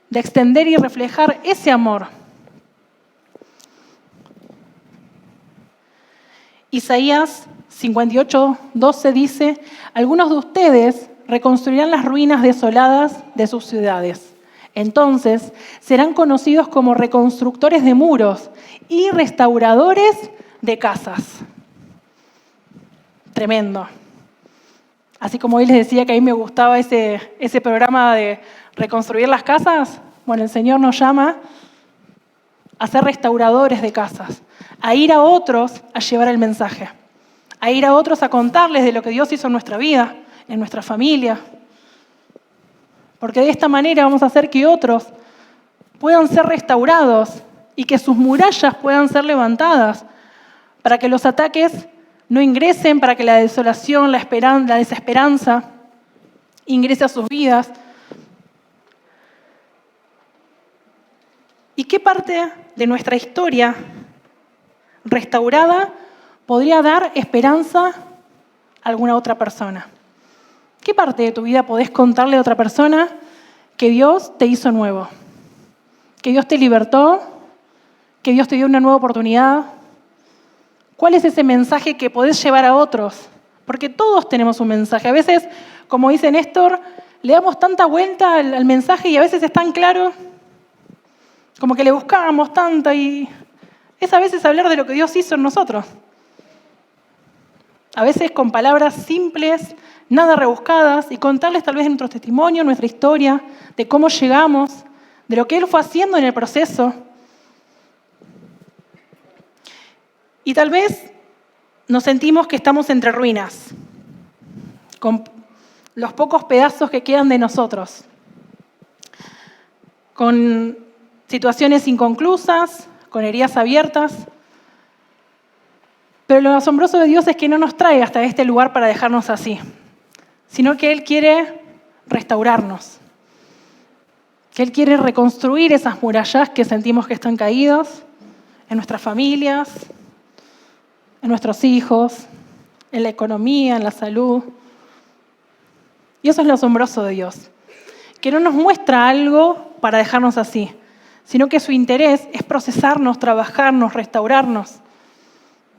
de extender y reflejar ese amor. Isaías 58:12 dice, algunos de ustedes reconstruirán las ruinas desoladas de sus ciudades. Entonces serán conocidos como reconstructores de muros y restauradores de casas. Tremendo. Así como hoy les decía que a mí me gustaba ese programa de reconstruir las casas, bueno, el Señor nos llama a ser restauradores de casas, a ir a otros a llevar el mensaje, a ir a otros a contarles de lo que Dios hizo en nuestra vida, en nuestra familia. porque de esta manera vamos a hacer que otros puedan ser restaurados y que sus murallas puedan ser levantadas, para que los ataques no ingresen, para que la desolación, la desesperanza ingrese a sus vidas. ¿Y qué parte de nuestra historia restaurada podría dar esperanza a alguna otra persona? ¿Qué parte de tu vida podés contarle a otra persona que Dios te hizo nuevo? Que Dios te libertó, que Dios te dio una nueva oportunidad. ¿Cuál es ese mensaje que podés llevar a otros? Porque todos tenemos un mensaje. A veces, como dice Néstor, le damos tanta vuelta al mensaje y a veces es tan claro, como que le buscábamos tanto, y es a veces hablar de lo que Dios hizo en nosotros. A veces con palabras simples, nada rebuscadas, y contarles tal vez nuestro testimonio, nuestra historia, de cómo llegamos, de lo que Él fue haciendo en el proceso. Y tal vez nos sentimos que estamos entre ruinas, con los pocos pedazos que quedan de nosotros, con situaciones inconclusas, con heridas abiertas. Pero lo asombroso de Dios es que no nos trae hasta este lugar para dejarnos así, sino que Él quiere restaurarnos, que Él quiere reconstruir esas murallas que sentimos que están caídas en nuestras familias, en nuestros hijos, en la economía, en la salud. Y eso es lo asombroso de Dios, que no nos muestra algo para dejarnos así, sino que su interés es procesarnos, trabajarnos, restaurarnos,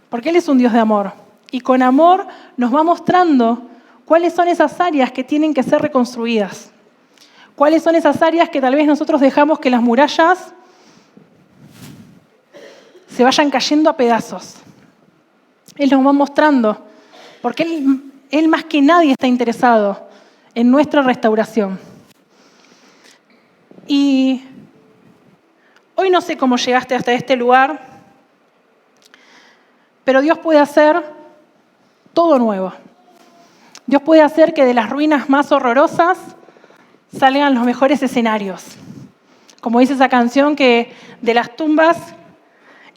porque Él es un Dios de amor. Y con amor nos va mostrando cuáles son esas áreas que tienen que ser reconstruidas, cuáles son esas áreas que tal vez nosotros dejamos que las murallas se vayan cayendo a pedazos. Él nos va mostrando, porque Él más que nadie está interesado en nuestra restauración. Y hoy no sé cómo llegaste hasta este lugar, pero Dios puede hacer todo nuevo. Dios puede hacer que de las ruinas más horrorosas salgan los mejores escenarios. Como dice esa canción, que de las tumbas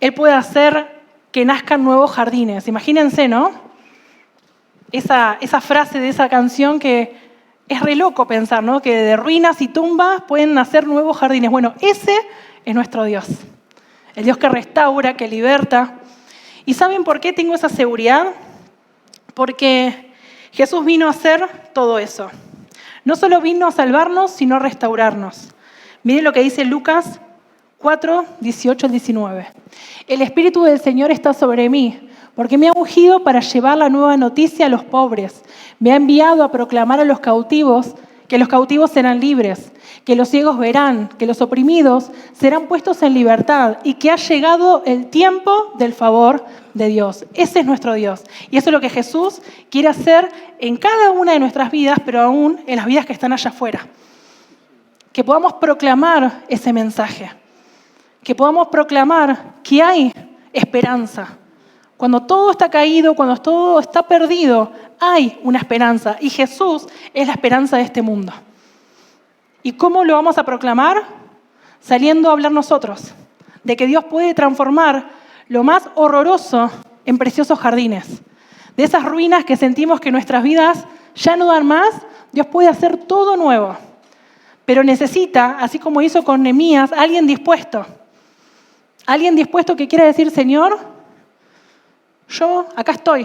Él puede hacer que nazcan nuevos jardines. Imagínense, ¿no? Esa frase de esa canción, que es re loco pensar, ¿no? Que de ruinas y tumbas pueden nacer nuevos jardines. Bueno, ese es nuestro Dios. El Dios que restaura, que liberta. ¿Y saben por qué tengo esa seguridad? Porque Jesús vino a hacer todo eso. No solo vino a salvarnos, sino a restaurarnos. Miren lo que dice Lucas 4, 18 al 19. El Espíritu del Señor está sobre mí, porque me ha ungido para llevar la nueva noticia a los pobres. Me ha enviado a proclamar a los cautivos que los cautivos serán libres, que los ciegos verán, que los oprimidos serán puestos en libertad y que ha llegado el tiempo del favor de Dios. Ese es nuestro Dios. Y eso es lo que Jesús quiere hacer en cada una de nuestras vidas, pero aún en las vidas que están allá afuera. Que podamos proclamar ese mensaje. Que podamos proclamar que hay esperanza. Cuando todo está caído, cuando todo está perdido, hay una esperanza. Y Jesús es la esperanza de este mundo. ¿Y cómo lo vamos a proclamar? Saliendo a hablar nosotros, de que Dios puede transformar lo más horroroso en preciosos jardines. De esas ruinas que sentimos que nuestras vidas ya no dan más, Dios puede hacer todo nuevo. Pero necesita, así como hizo con Nehemías, alguien dispuesto. Alguien dispuesto que quiera decir: Señor, yo acá estoy.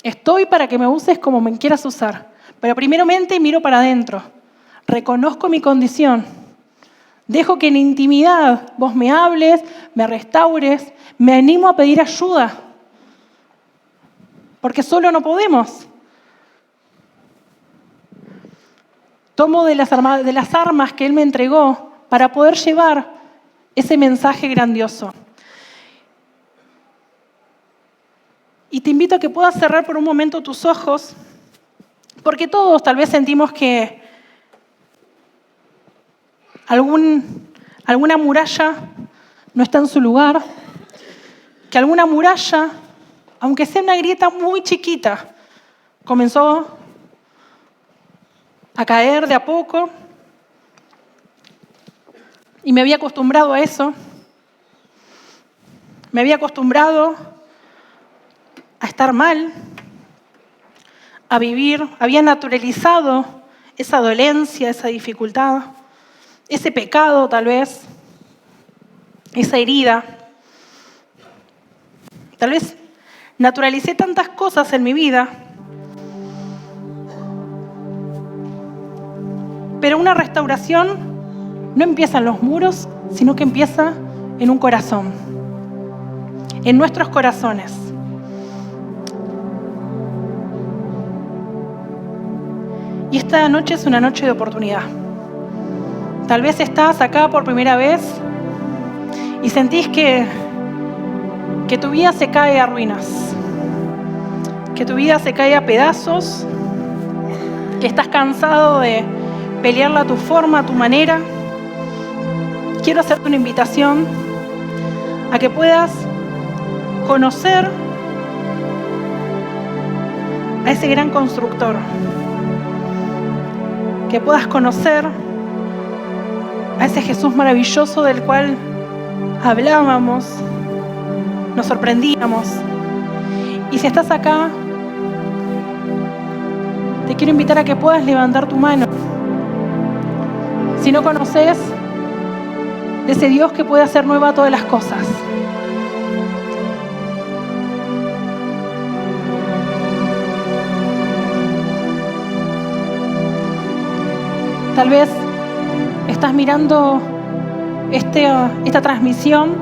Estoy para que me uses como me quieras usar. Pero primeramente miro para adentro. Reconozco mi condición. Dejo que en intimidad vos me hables, me restaures, me animo a pedir ayuda. Porque solo no podemos. Tomo de las armas que Él me entregó para poder llevar ese mensaje grandioso. Y te invito a que puedas cerrar por un momento tus ojos, porque todos tal vez sentimos que alguna muralla no está en su lugar, que alguna muralla, aunque sea una grieta muy chiquita, comenzó a caer de a poco. Y me había acostumbrado a eso. Me había acostumbrado a estar mal, a vivir. Había naturalizado esa dolencia, esa dificultad, ese pecado tal vez, esa herida. Tal vez naturalicé tantas cosas en mi vida. Pero una restauración no empieza en los muros, sino que empieza en un corazón, en nuestros corazones. Y esta noche es una noche de oportunidad. Tal vez estás acá por primera vez y sentís que tu vida se cae a ruinas, que tu vida se cae a pedazos, que estás cansado de pelearla a tu forma, a tu manera. Quiero hacerte una invitación a que puedas conocer a ese gran constructor, que puedas conocer a ese Jesús maravilloso del cual hablábamos, nos sorprendíamos. Y si estás acá, te quiero invitar a que puedas levantar tu mano. Si no conoces de ese Dios que puede hacer nueva todas las cosas. Tal vez estás mirando esta transmisión.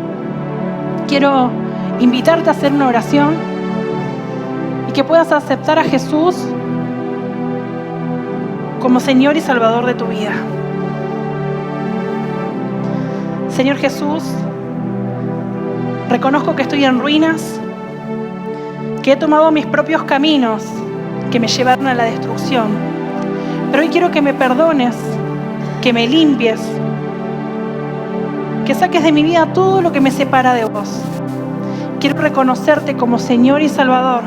Quiero invitarte a hacer una oración y que puedas aceptar a Jesús como Señor y Salvador de tu vida. Señor Jesús, reconozco que estoy en ruinas, que he tomado mis propios caminos que me llevaron a la destrucción. Pero hoy quiero que me perdones, que me limpies, que saques de mi vida todo lo que me separa de vos. Quiero reconocerte como Señor y Salvador.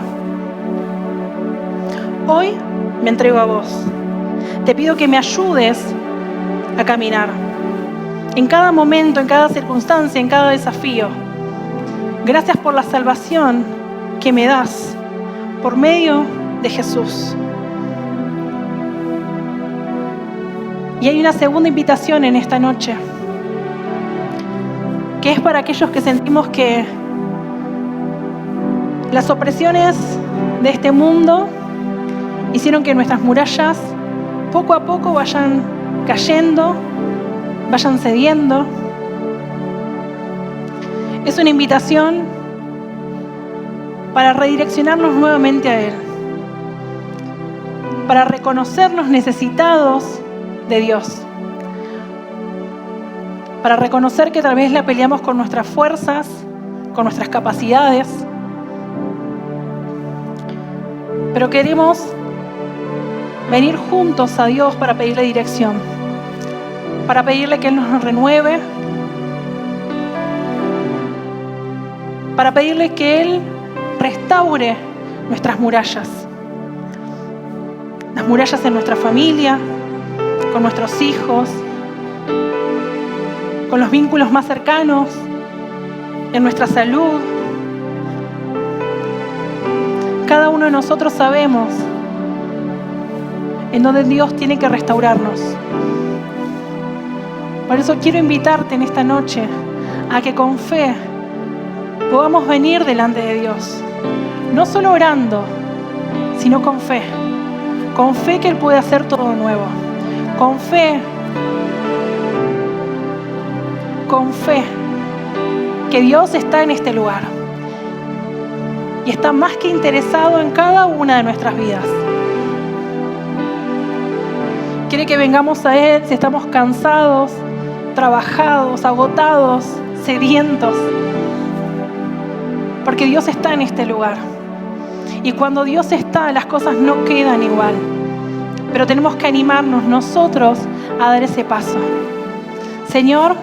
Hoy me entrego a vos. Te pido que me ayudes a caminar en cada momento, en cada circunstancia, en cada desafío. Gracias por la salvación que me das por medio de Jesús. Y hay una segunda invitación en esta noche, que es para aquellos que sentimos que las opresiones de este mundo hicieron que nuestras murallas poco a poco vayan cayendo, vayan cediendo. Es una invitación para redireccionarnos nuevamente a Él, para reconocernos necesitados de Dios, para reconocer que tal vez la peleamos con nuestras fuerzas, con nuestras capacidades, pero queremos venir juntos a Dios para pedirle dirección, para pedirle que Él nos renueve, para pedirle que Él restaure nuestras murallas, las murallas en nuestra familia, con nuestros hijos, con los vínculos más cercanos, en nuestra salud. Cada uno de nosotros sabemos en donde Dios tiene que restaurarnos. Por eso quiero invitarte en esta noche a que con fe podamos venir delante de Dios. No solo orando, sino con fe. Con fe que Él puede hacer todo nuevo. Con fe que Dios está en este lugar y está más que interesado en cada una de nuestras vidas. Quiere que vengamos a Él si estamos cansados, trabajados, agotados, sedientos, porque Dios está en este lugar. Y cuando Dios está, las cosas no quedan igual, pero tenemos que animarnos nosotros a dar ese paso. Señor,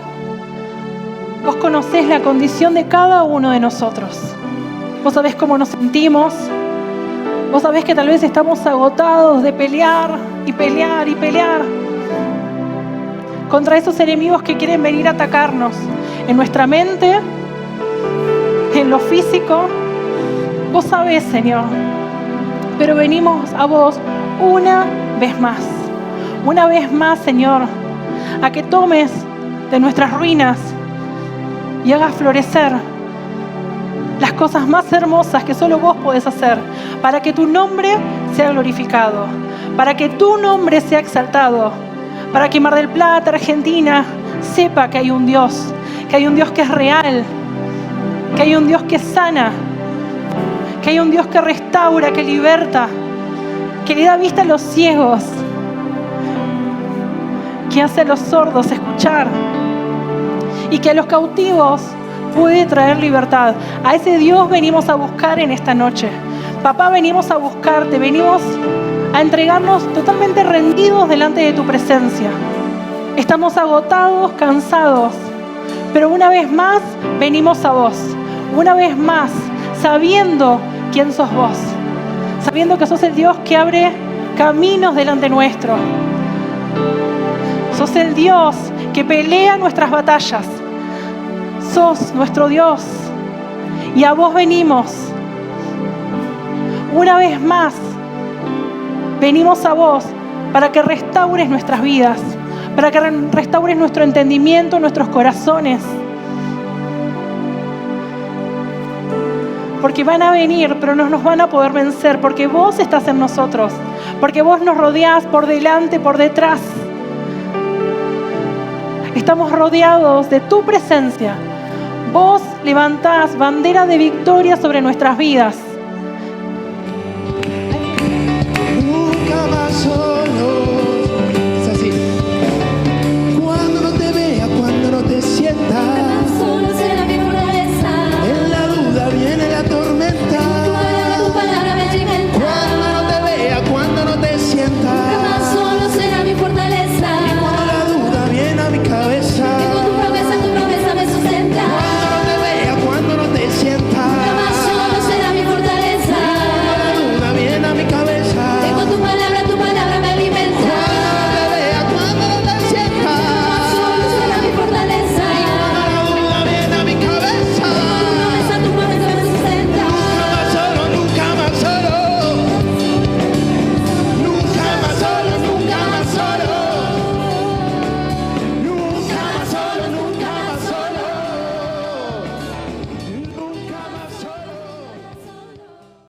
vos conocés la condición de cada uno de nosotros. Vos sabés cómo nos sentimos. Vos sabés que tal vez estamos agotados de pelear, y pelear y pelear contra esos enemigos que quieren venir a atacarnos en nuestra mente, en lo físico. Vos sabés, Señor, pero venimos a vos una vez más, Señor, a que tomes de nuestras ruinas y hagas florecer las cosas más hermosas que solo vos podés hacer, para que tu nombre sea glorificado, para que tu nombre sea exaltado, para que Mar del Plata, Argentina, sepa que hay un Dios que es real, que hay un Dios que sana, que hay un Dios que restaura, que liberta, que le da vista a los ciegos, que hace a los sordos escuchar y que a los cautivos puede traer libertad. A ese Dios venimos a buscar en esta noche. Papá, venimos a buscarte, venimos a entregarnos totalmente rendidos delante de tu presencia. Estamos agotados, cansados, pero una vez más venimos a vos. Una vez más, sabiendo quién sos vos, sabiendo que sos el Dios que abre caminos delante nuestro. Sos el Dios que pelea nuestras batallas. Sos nuestro Dios y a vos venimos. Una vez más, venimos a vos para que restaures nuestras vidas, para que restaures nuestro entendimiento, nuestros corazones. Porque van a venir, pero no nos van a poder vencer, porque vos estás en nosotros, porque vos nos rodeás por delante, por detrás. Estamos rodeados de tu presencia. Vos levantás bandera de victoria sobre nuestras vidas.